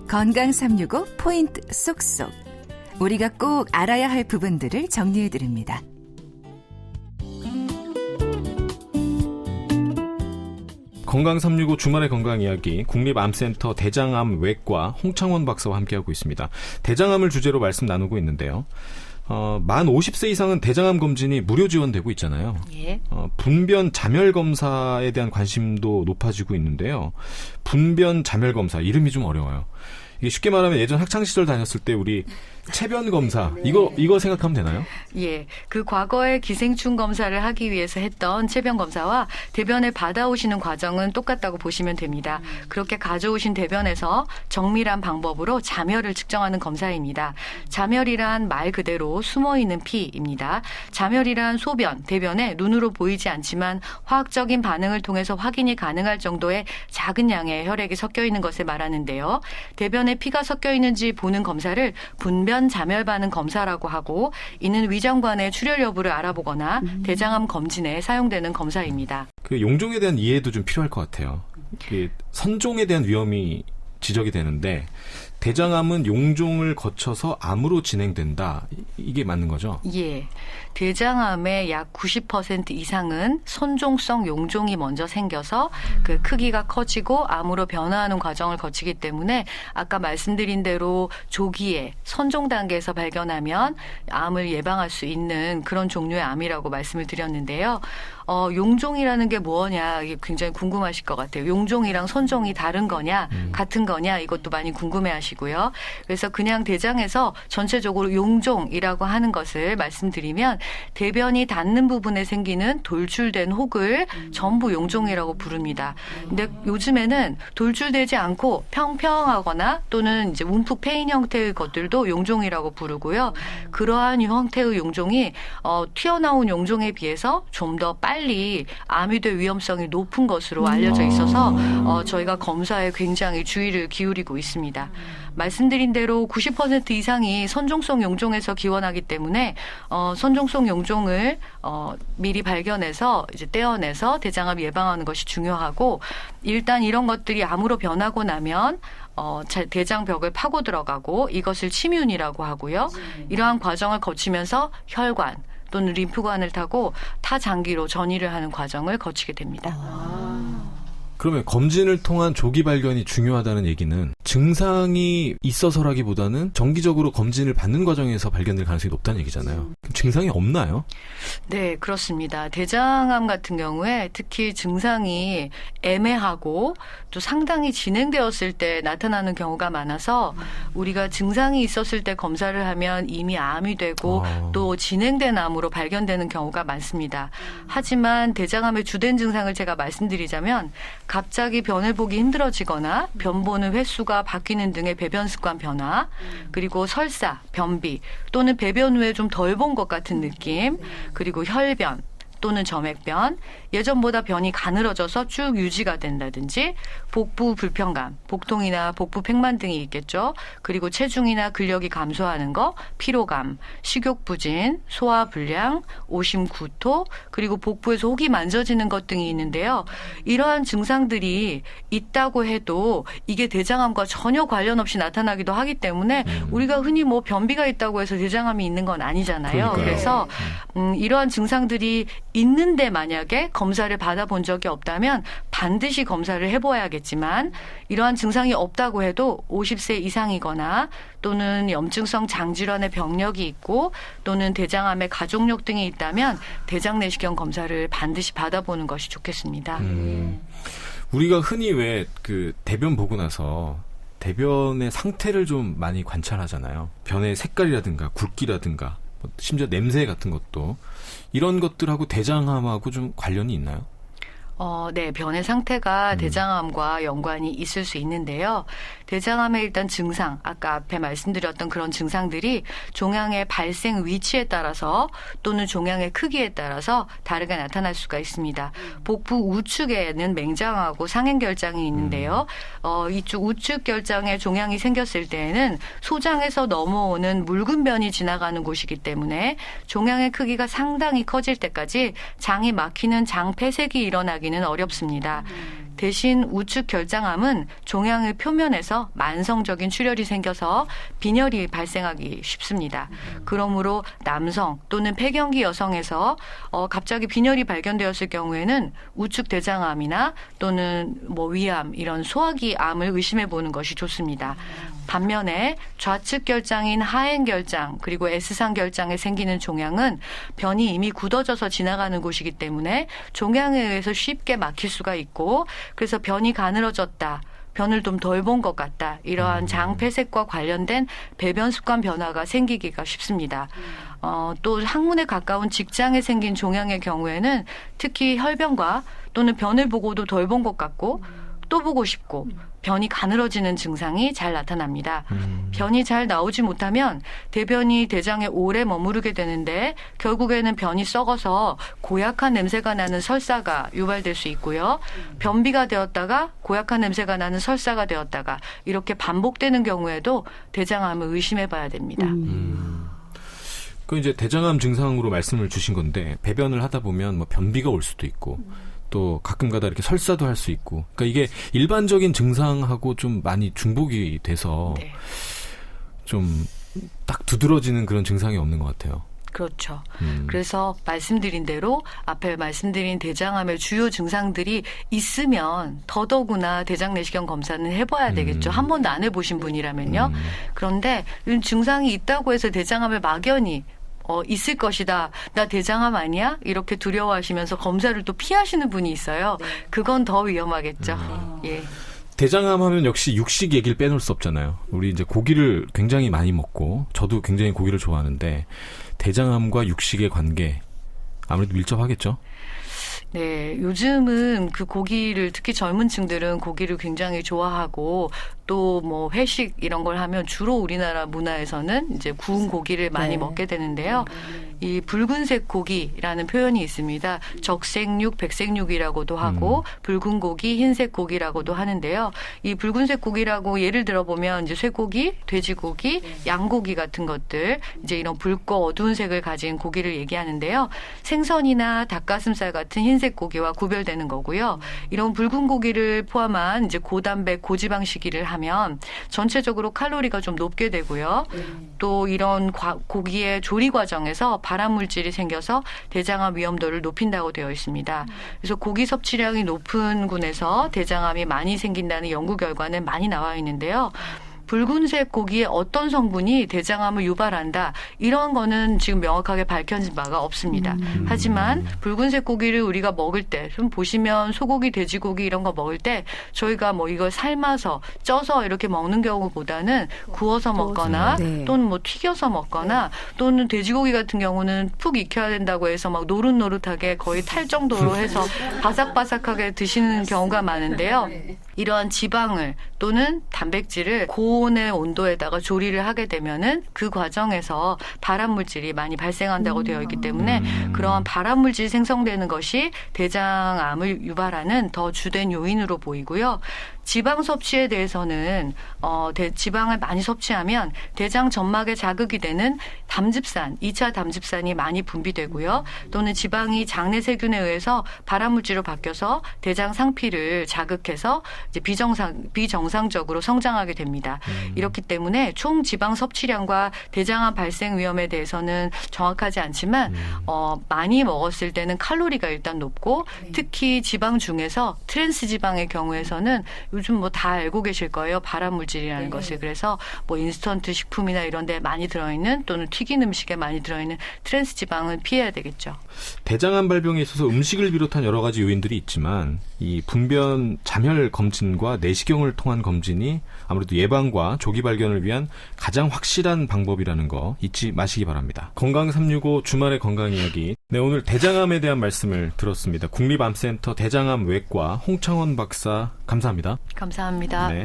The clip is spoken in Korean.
건강 365 포인트 쏙쏙. 우리가 꼭 알아야 할 부분들을 정리해드립니다. 건강 365 주말의 건강 이야기 국립암센터 대장암 외과 홍창원 박사와 함께하고 있습니다. 대장암을 주제로 말씀 나누고 있는데요. 만 50세 이상은 대장암 검진이 무료 지원되고 있잖아요. 예. 분변 자멸 검사에 대한 관심도 높아지고 있는데요. 분변 자멸 검사 이름이 좀 어려워요. 이게 쉽게 말하면 예전 학창 시절 다녔을 때 우리 체변 검사 이거 생각하면 되나요? 예, 그 과거에 기생충 검사를 하기 위해서 했던 체변 검사와 대변을 받아오시는 과정은 똑같다고 보시면 됩니다. 그렇게 가져오신 대변에서 정밀한 방법으로 자멸을 측정하는 검사입니다. 자멸이란 말 그대로 숨어있는 피입니다. 자멸이란 소변, 대변에 눈으로 보이지 않지만 화학적인 반응을 통해서 확인이 가능할 정도의 작은 양의 혈액이 섞여 있는 것을 말하는데요. 대변에 피가 섞여 있는지 보는 검사를 분변 자멸 반응 검사라고 하고, 이는 위장관의 출혈 여부를 알아보거나 대장암 검진에 사용되는 검사입니다. 그 용종에 대한 이해도 좀 필요할 것 같아요. 그 선종에 대한 위험이 지적이 되는데 대장암은 용종을 거쳐서 암으로 진행된다. 이게 맞는 거죠? 예. 대장암의 약 90% 이상은 선종성 용종이 먼저 생겨서 그 크기가 커지고 암으로 변화하는 과정을 거치기 때문에 아까 말씀드린 대로 조기에 선종 단계에서 발견하면 암을 예방할 수 있는 그런 종류의 암이라고 말씀을 드렸는데요. 용종이라는 게 뭐냐, 이게 굉장히 궁금하실 것 같아요. 용종이랑 선종이 다른 거냐, 같은 거냐, 이것도 많이 궁금해하시고요. 그래서 그냥 대장에서 전체적으로 용종이라고 하는 것을 말씀드리면 대변이 닿는 부분에 생기는 돌출된 혹을 전부 용종이라고 부릅니다. 근데 요즘에는 돌출되지 않고 평평하거나 또는 이제 움푹 패인 형태의 것들도 용종이라고 부르고요. 그러한 형태의 용종이 튀어나온 용종에 비해서 좀 더 빨리 암이 될 위험성이 높은 것으로 알려져 있어서 저희가 검사에 굉장히 주의를 기울이고 있습니다. 말씀드린 대로 90% 이상이 선종성 용종에서 기원하기 때문에 선종성 용종을 미리 발견해서 이제 떼어내서 대장암 예방하는 것이 중요하고, 일단 이런 것들이 암으로 변하고 나면 대장벽을 파고 들어가고 이것을 침윤이라고 하고요. 이러한 과정을 거치면서 혈관 또는 림프관을 타고 타장기로 전이를 하는 과정을 거치게 됩니다. 그러면 검진을 통한 조기 발견이 중요하다는 얘기는 증상이 있어서라기보다는 정기적으로 검진을 받는 과정에서 발견될 가능성이 높다는 얘기잖아요. 증상이 없나요? 네, 그렇습니다. 대장암 같은 경우에 특히 증상이 애매하고 또 상당히 진행되었을 때 나타나는 경우가 많아서 우리가 증상이 있었을 때 검사를 하면 이미 암이 되고 또 진행된 암으로 발견되는 경우가 많습니다. 하지만 대장암의 주된 증상을 제가 말씀드리자면 갑자기 변을 보기 힘들어지거나 변 보는 횟수가 바뀌는 등의 배변 습관 변화, 그리고 설사, 변비 또는 배변 후에 좀 덜 본 것 같은 느낌, 그리고 혈변 또는 점액변, 예전보다 변이 가늘어져서 쭉 유지가 된다든지, 복부 불편감, 복통이나 복부 팽만 등이 있겠죠. 그리고 체중이나 근력이 감소하는 거, 피로감, 식욕 부진, 소화 불량, 오심 구토, 그리고 복부에서 혹이 만져지는 것 등이 있는데요. 이러한 증상들이 있다고 해도 이게 대장암과 전혀 관련 없이 나타나기도 하기 때문에 우리가 흔히 뭐 변비가 있다고 해서 대장암이 있는 건 아니잖아요. 그러니까요. 그래서 이러한 증상들이 있는데 만약에 검사를 받아본 적이 없다면 반드시 검사를 해봐야겠지만, 이러한 증상이 없다고 해도 50세 이상이거나 또는 염증성 장질환의 병력이 있고 또는 대장암의 가족력 등이 있다면 대장 내시경 검사를 반드시 받아보는 것이 좋겠습니다. 우리가 흔히 왜 그 대변 보고 나서 대변의 상태를 좀 많이 관찰하잖아요. 변의 색깔이라든가 굵기라든가 심지어 냄새 같은 것도, 이런 것들하고 대장암하고 좀 관련이 있나요? 네, 변의 상태가 대장암과 연관이 있을 수 있는데요. 대장암의 일단 증상, 아까 앞에 말씀드렸던 그런 증상들이 종양의 발생 위치에 따라서 또는 종양의 크기에 따라서 다르게 나타날 수가 있습니다. 복부 우측에는 맹장하고 상행결장이 있는데요. 이쪽 우측 결장에 종양이 생겼을 때에는 소장에서 넘어오는 묽은 변이 지나가는 곳이기 때문에 종양의 크기가 상당히 커질 때까지 장이 막히는 장 폐색이 일어나기는 어렵습니다. 대신 우측 결장암은 종양의 표면에서 만성적인 출혈이 생겨서 빈혈이 발생하기 쉽습니다. 그러므로 남성 또는 폐경기 여성에서 갑자기 빈혈이 발견되었을 경우에는 우측 대장암이나 또는 뭐 위암 이런 소화기 암을 의심해 보는 것이 좋습니다. 반면에 좌측 결장인 하행 결장 그리고 S상 결장에 생기는 종양은 변이 이미 굳어져서 지나가는 곳이기 때문에 종양에 의해서 쉽게 막힐 수가 있고 그래서 변이 가늘어졌다. 변을 좀 덜 본 것 같다. 이러한 장폐색과 관련된 배변 습관 변화가 생기기가 쉽습니다. 또 항문에 가까운 직장에 생긴 종양의 경우에는 특히 혈변과 또는 변을 보고도 덜 본 것 같고 또 보고 싶고 변이 가늘어지는 증상이 잘 나타납니다. 변이 잘 나오지 못하면 대변이 대장에 오래 머무르게 되는데 결국에는 변이 썩어서 고약한 냄새가 나는 설사가 유발될 수 있고요. 변비가 되었다가 고약한 냄새가 나는 설사가 되었다가 이렇게 반복되는 경우에도 대장암을 의심해 봐야 됩니다. 그 이제 대장암 증상으로 말씀을 주신 건데 배변을 하다 보면 뭐 변비가 올 수도 있고 또 가끔가다 이렇게 설사도 할 수 있고, 그러니까 이게 일반적인 증상하고 좀 많이 중복이 돼서 네. 좀 딱 두드러지는 그런 증상이 없는 것 같아요. 그렇죠. 그래서 말씀드린 대로 앞에 말씀드린 대장암의 주요 증상들이 있으면 더더구나 대장 내시경 검사는 해봐야 되겠죠. 한 번도 안 해보신 분이라면요. 그런데 이런 증상이 있다고 해서 대장암을 막연히 있을 것이다. 나 대장암 아니야? 이렇게 두려워하시면서 검사를 또 피하시는 분이 있어요. 네. 그건 더 위험하겠죠. 예. 대장암 하면 역시 육식 얘기를 빼놓을 수 없잖아요. 우리 이제 고기를 굉장히 많이 먹고 저도 굉장히 고기를 좋아하는데 대장암과 육식의 관계 아무래도 밀접하겠죠. 네, 요즘은 그 고기를 특히 젊은 층들은 고기를 굉장히 좋아하고 또 뭐 회식 이런 걸 하면 주로 우리나라 문화에서는 이제 구운 고기를 많이 네. 먹게 되는데요. 이 붉은색 고기라는 표현이 있습니다. 적색육, 백색육이라고도 하고 붉은 고기, 흰색 고기라고도 하는데요. 이 붉은색 고기라고 예를 들어보면 이제 쇠고기, 돼지고기, 양고기 같은 것들 이제 이런 붉고 어두운 색을 가진 고기를 얘기하는데요. 생선이나 닭가슴살 같은 흰색 고기와 구별되는 거고요. 이런 붉은 고기를 포함한 이제 고단백, 고지방식이를 하면 전체적으로 칼로리가 좀 높게 되고요. 또 이런 고기의 조리 과정에서 발암 물질이 생겨서 대장암 위험도를 높인다고 되어 있습니다. 그래서 고기 섭취량이 높은 군에서 대장암이 많이 생긴다는 연구 결과는 많이 나와 있는데요. 붉은색 고기의 어떤 성분이 대장암을 유발한다. 이런 거는 지금 명확하게 밝혀진 바가 없습니다. 하지만 붉은색 고기를 우리가 먹을 때 좀 보시면 소고기, 돼지고기 이런 거 먹을 때 저희가 뭐 이걸 삶아서 쪄서 이렇게 먹는 경우보다는 구워서 먹거나 네. 또는 뭐 튀겨서 먹거나 또는 돼지고기 같은 경우는 푹 익혀야 된다고 해서 막 노릇노릇하게 거의 탈 정도로 해서 바삭바삭하게 드시는 경우가 많은데요. 이러한 지방을 또는 단백질을 고온의 온도에다가 조리를 하게 되면은 그 과정에서 발암 물질이 많이 발생한다고 되어 있기 때문에 그러한 발암 물질이 생성되는 것이 대장암을 유발하는 더 주된 요인으로 보이고요. 지방 섭취에 대해서는 지방을 많이 섭취하면 대장 점막에 자극이 되는 담즙산, 2차 담즙산이 많이 분비되고요. 또는 지방이 장내 세균에 의해서 발암 물질로 바뀌어서 대장 상피를 자극해서 이제 비정상적으로 성장하게 됩니다. 이렇기 때문에 총 지방 섭취량과 대장암 발생 위험에 대해서는 정확하지 않지만 많이 먹었을 때는 칼로리가 일단 높고 특히 지방 중에서 트랜스 지방의 경우에서는 요즘 뭐 다 알고 계실 거예요. 발암 물질이라는 것을. 그래서 뭐 인스턴트 식품이나 이런 데 많이 들어있는 또는 튀긴 음식에 많이 들어있는 트랜스 지방은 피해야 되겠죠. 대장암 발병에 있어서 음식을 비롯한 여러 가지 요인들이 있지만 이 분변 잠혈 검진과 내시경을 통한 검진이 아무래도 예방과 조기 발견을 위한 가장 확실한 방법이라는 거 잊지 마시기 바랍니다. 건강 365 주말의 건강 이야기. 네, 오늘 대장암에 대한 말씀을 들었습니다. 국립암센터 대장암 외과 홍창원 박사 감사합니다. 감사합니다. 네.